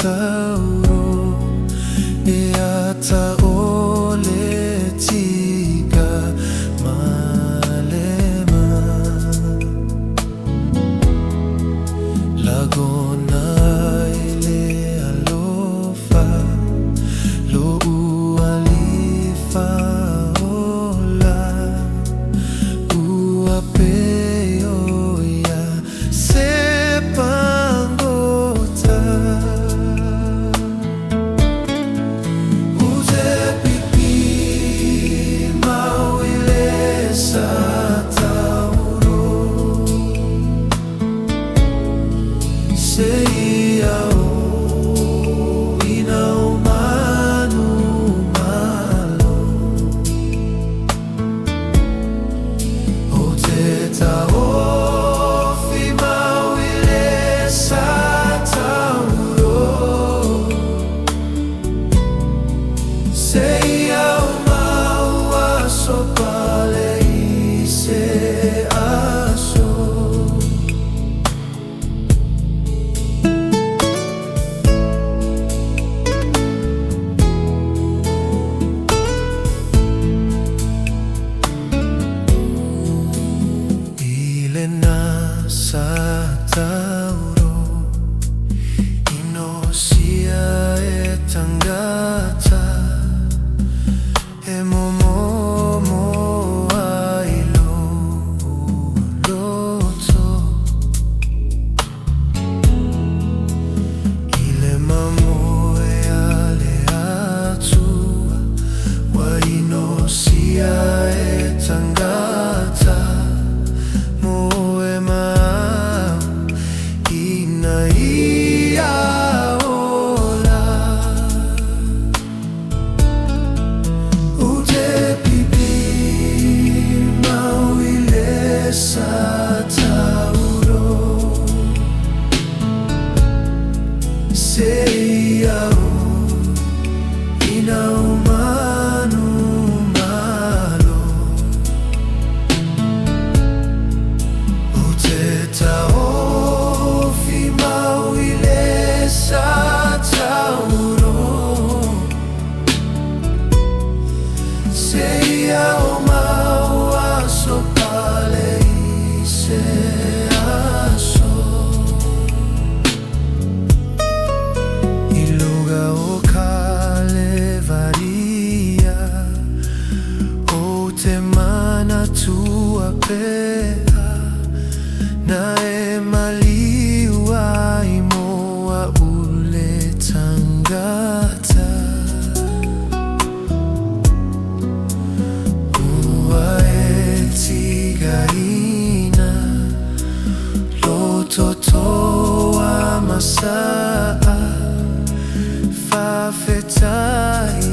Tauro e ataoletiga malema lagona ile alofa lo ualifa ola uapeo ya sepangota utepipi mawile sa Tauro seiao inaumanu malo otetao fimawile sa Tauro seiao maua sopale ise aso sa Tauro inosia e tangata e momo ailo loto ile mamo e ale atua wa inosia e tangata seiao inaumanu malo utetao fimawile sa Tauro seiao maua sopale ise aso tua pea na e maliwa imoa ule tangata ua e tigaina lototoa masaa fafetai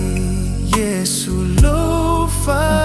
Yesu lofa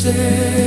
say